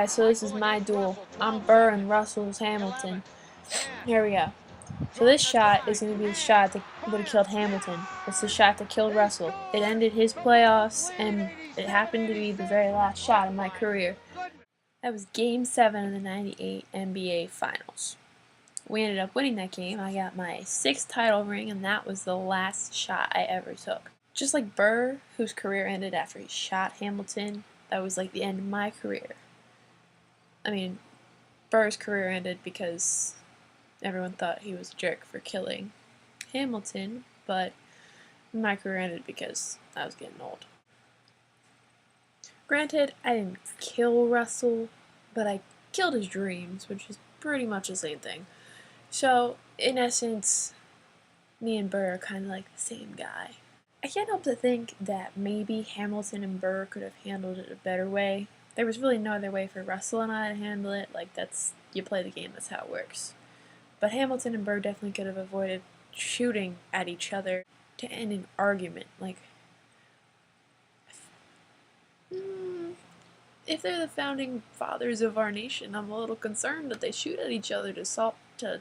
Alright, so this is my duel. I'm Burr and Russell's Hamilton. Here we go. So this shot is going to be the shot that would have killed Hamilton. It's the shot that killed Russell. It ended his playoffs, and it happened to be the very last shot of my career. That was Game 7 of the '98 NBA Finals. We ended up winning that game. I got my 6th title ring, and that was the last shot I ever took. Just like Burr, whose career ended after he shot Hamilton, that was like the end of my career. I mean, Burr's career ended because everyone thought he was a jerk for killing Hamilton, but my career ended because I was getting old. Granted, I didn't kill Russell, but I killed his dreams, which is pretty much the same thing. So, in essence, me and Burr are kind of like the same guy. I can't help to think that maybe Hamilton and Burr could have handled it a better way. There was really no other way for Russell and I to handle it. Like, you play the game, that's how it works. But Hamilton and Burr definitely could have avoided shooting at each other to end an argument. Like, if they're the founding fathers of our nation, I'm a little concerned that they shoot at each other to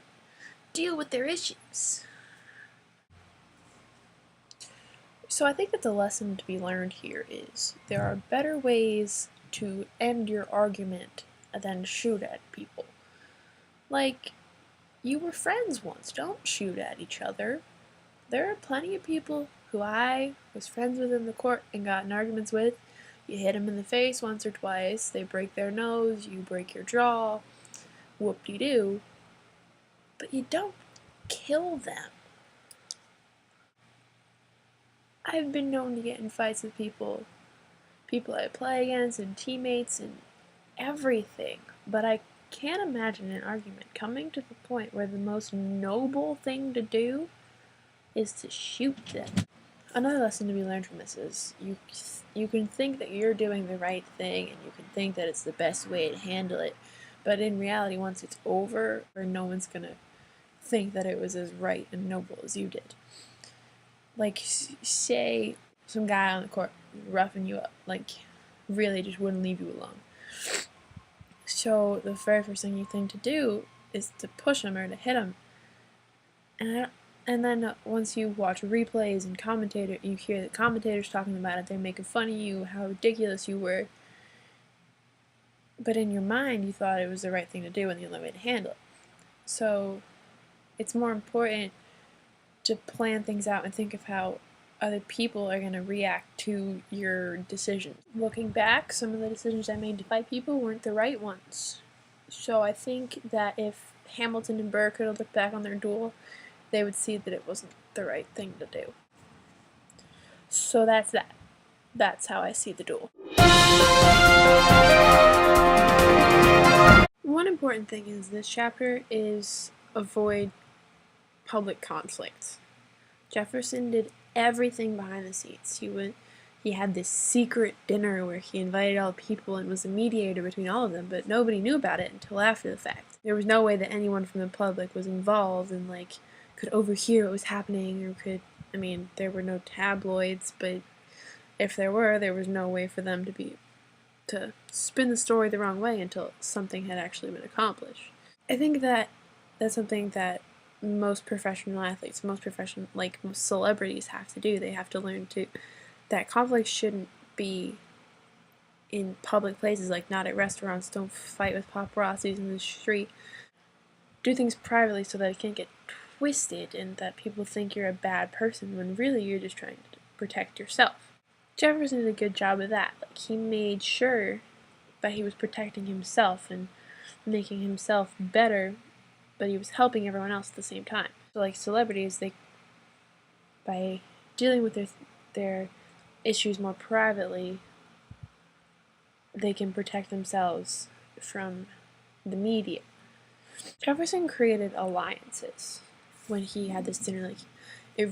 deal with their issues. So I think that the lesson to be learned here is there are better ways to end your argument than shoot at people. Like, you were friends once. Don't shoot at each other. There are plenty of people who I was friends with in the court and got in arguments with. You hit them in the face once or twice, they break their nose, you break your jaw, whoop-de-doo. But you don't kill them. I've been known to get in fights with people I play against and teammates and everything, but I can't imagine an argument coming to the point where the most noble thing to do is to shoot them. Another lesson to be learned from this is you can think that you're doing the right thing and you can think that it's the best way to handle it, but in reality, once it's over, no one's gonna think that it was as right and noble as you did. Like, say some guy on the court roughing you up, like, really just wouldn't leave you alone. So the very first thing you think to do is to push him or to hit him. And then once you watch replays and you hear the commentators talking about it, they're making fun of you, how ridiculous you were. But in your mind, you thought it was the right thing to do and the only way to handle it. So it's more important to plan things out and think of how other people are going to react to your decisions. Looking back, some of the decisions I made to fight people weren't the right ones. So I think that if Hamilton and Burr could have looked back on their duel, they would see that it wasn't the right thing to do. So that's that. That's how I see the duel. One important thing in this chapter is avoid public conflict. Jefferson did everything behind the scenes. He had this secret dinner where he invited all the people and was a mediator between all of them, but nobody knew about it until after the fact. There was no way that anyone from the public was involved and could overhear what was happening or there were no tabloids, but if there was no way for them to spin the story the wrong way until something had actually been accomplished. I think that that's something that most professional athletes, most celebrities have to do. They have to learn that conflict shouldn't be in public places, like not at restaurants. Don't fight with paparazzis in the street. Do things privately so that it can't get twisted and that people think you're a bad person when really you're just trying to protect yourself. Jefferson did a good job of that. He made sure that he was protecting himself and making himself better, but he was helping everyone else at the same time. So celebrities, by dealing with their issues more privately, they can protect themselves from the media. Jefferson created alliances when he had this dinner. It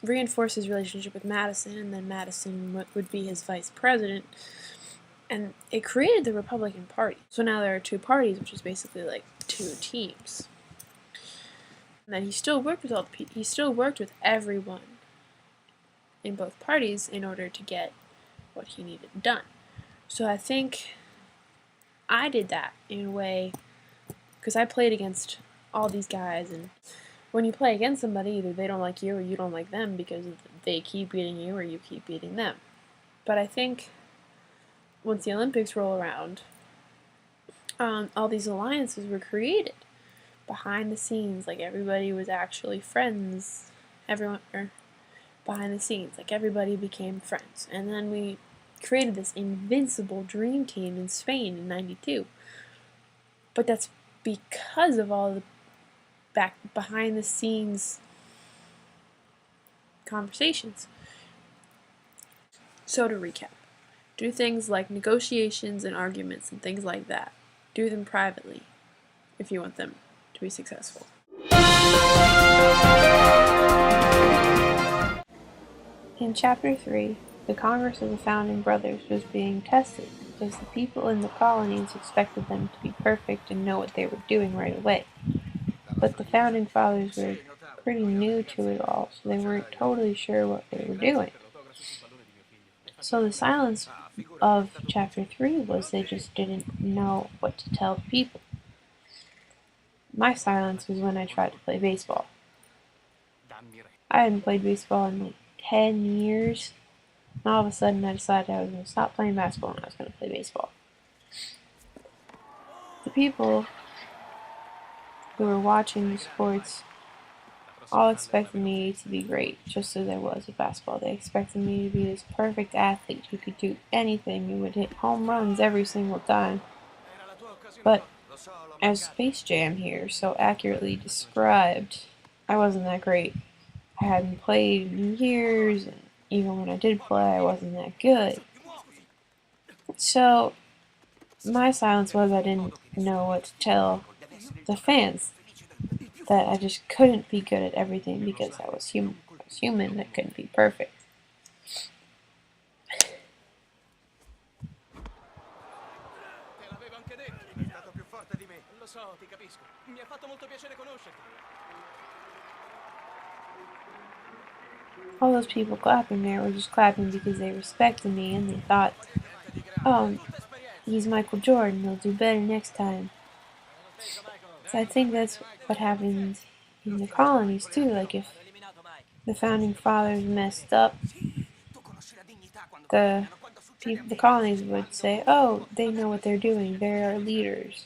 reinforced his relationship with Madison, and then Madison would be his vice president, and it created the Republican Party. So now there are two parties, which is basically two teams. And then he still worked with he still worked with everyone in both parties in order to get what he needed done. So I think I did that in a way because I played against all these guys, and when you play against somebody, either they don't like you or you don't like them because they keep beating you or you keep beating them. But I think once the Olympics roll around, all these alliances were created behind the scenes, like everybody was actually friends. Everyone, or behind the scenes, like everybody became friends, and then we created this invincible dream team in Spain in '92. But that's because of all the behind the scenes conversations. So to recap, do things like negotiations and arguments and things like that. Do them privately if you want them to be successful. In Chapter 3, the Congress of the Founding Brothers was being tested because the people in the colonies expected them to be perfect and know what they were doing right away. But the Founding Fathers were pretty new to it all, so they weren't totally sure what they were doing. So the silence of Chapter 3 was they just didn't know what to tell the people. My silence was when I tried to play baseball. I hadn't played baseball in like 10 years, and all of a sudden I decided I was going to stop playing basketball and I was going to play baseball. The people who were watching the sports all expected me to be great, just as I was with basketball. They expected me to be this perfect athlete who could do anything and would hit home runs every single time. But as Space Jam here so accurately described, I wasn't that great. I hadn't played in years, and even when I did play, I wasn't that good. So my silence was I didn't know what to tell the fans. That I just couldn't be good at everything because I was human. I was human, I couldn't be perfect. All those people clapping there were just clapping because they respected me and they thought, oh, he's Michael Jordan, he'll do better next time. So I think that's what happened in the colonies too. Like if the founding fathers messed up, the colonies would say, oh, they know what they're doing, they're our leaders.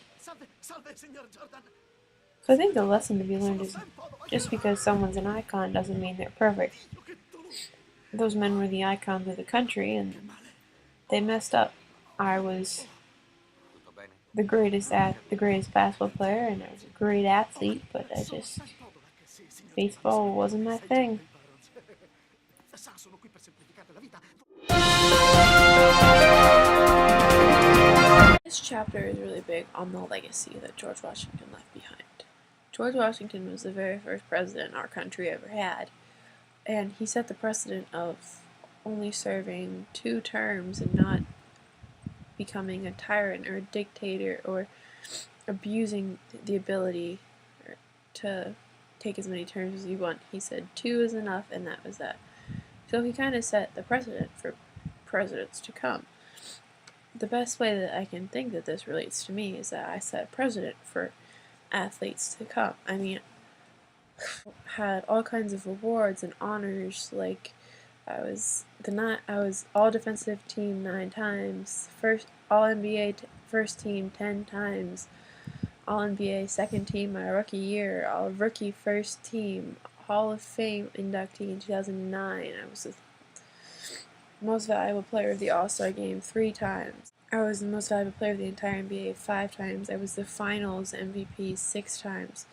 So I think the lesson to be learned is just because someone's an icon doesn't mean they're perfect. Those men were the icons of the country and they messed up. I was the greatest basketball player and I was a great athlete, but baseball wasn't my thing. This chapter is really big on the legacy that George Washington left behind. George Washington was the very first president our country ever had, and he set the precedent of only serving 2 terms and not becoming a tyrant or a dictator or abusing the ability to take as many terms as you want. He said 2 is enough, and that was that. So he kind of set the precedent for presidents to come. The best way that I can think that this relates to me is that I set a precedent for athletes to come. I mean, had all kinds of awards and honors, like I was all defensive team 9 times, first all NBA first team 10 times, all NBA second team my rookie year, all rookie first team, Hall of Fame inductee in 2009. I was the most valuable player of the All-Star game 3 times. I was the most valuable player of the entire NBA 5 times. I was the finals MVP 6 times.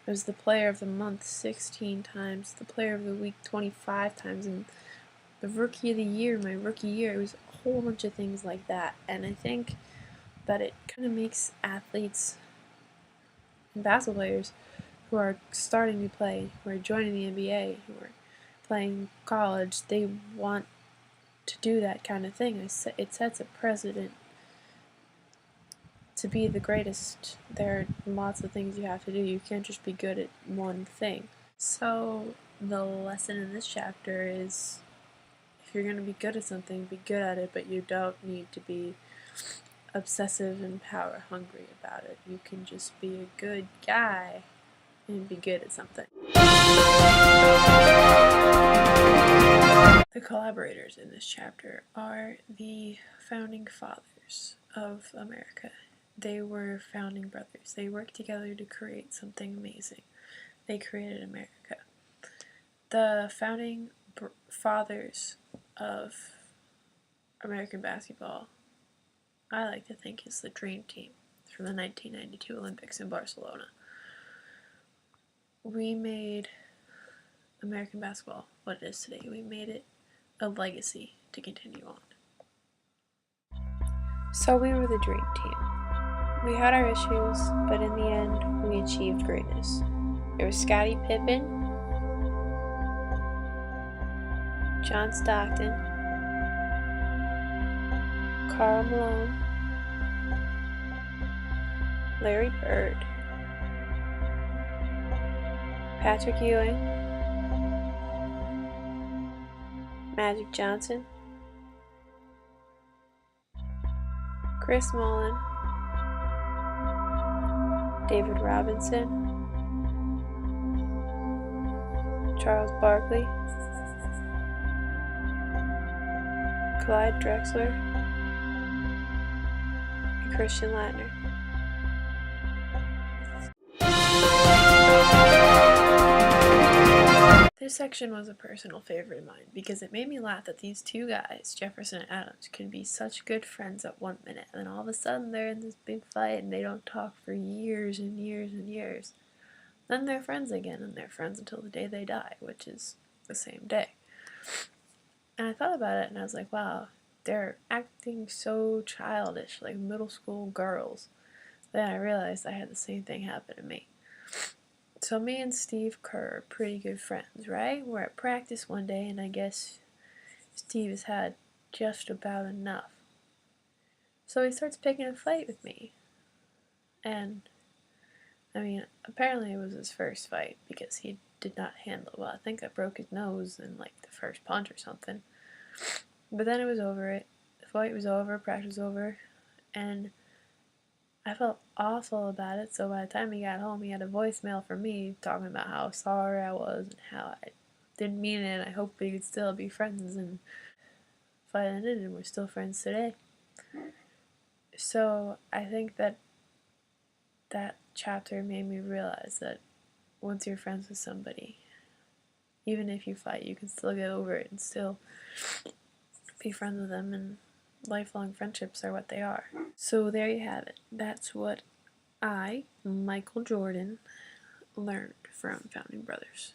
I was the player of the month 16 times, the player of the week 25 times, and the rookie of the year, my rookie year. It was a whole bunch of things like that. And I think that it kind of makes athletes and basketball players who are starting to play, who are joining the NBA, who are playing college, they want to do that kind of thing. It sets a precedent to be the greatest. There are lots of things you have to do. You can't just be good at one thing. So the lesson in this chapter is if you're going to be good at something, be good at it, but you don't need to be obsessive and power hungry about it. You can just be a good guy and be good at something. The collaborators in this chapter are the founding fathers of America. They were founding brothers. They worked together to create something amazing. They created America. The founding fathers of American basketball, I like to think, is the Dream Team from the 1992 Olympics in Barcelona. We made American basketball what it is today. We made it a legacy to continue on. So we were the Dream Team. We had our issues, but in the end, we achieved greatness. There was Scottie Pippen, John Stockton, Karl Malone, Larry Bird, Patrick Ewing, Magic Johnson, Chris Mullin, David Robinson, Charles Barkley, Clyde Drexler, and Christian Laettner. This section was a personal favorite of mine because it made me laugh that these two guys, Jefferson and Adams, could be such good friends at 1 minute, and then all of a sudden they're in this big fight and they don't talk for years and years and years. Then they're friends again, and they're friends until the day they die, which is the same day. And I thought about it and I was like, wow, they're acting so childish, like middle school girls. Then I realized I had the same thing happen to me. So me and Steve Kerr are pretty good friends, right? We're at practice one day, and I guess Steve has had just about enough. So he starts picking a fight with me. And, I mean, apparently it was his first fight because he did not handle it well. I think I broke his nose in, like, the first punch or something. But then it was over. The fight was over, practice was over, and I felt awful about it, so by the time he got home, he had a voicemail from me talking about how sorry I was and how I didn't mean it, and I hope we could still be friends, and fight ended, and we're still friends today. So I think that chapter made me realize that once you're friends with somebody, even if you fight, you can still get over it and still be friends with them, and lifelong friendships are what they are. So there you have it. That's what I, Michael Jordan, learned from Founding Brothers.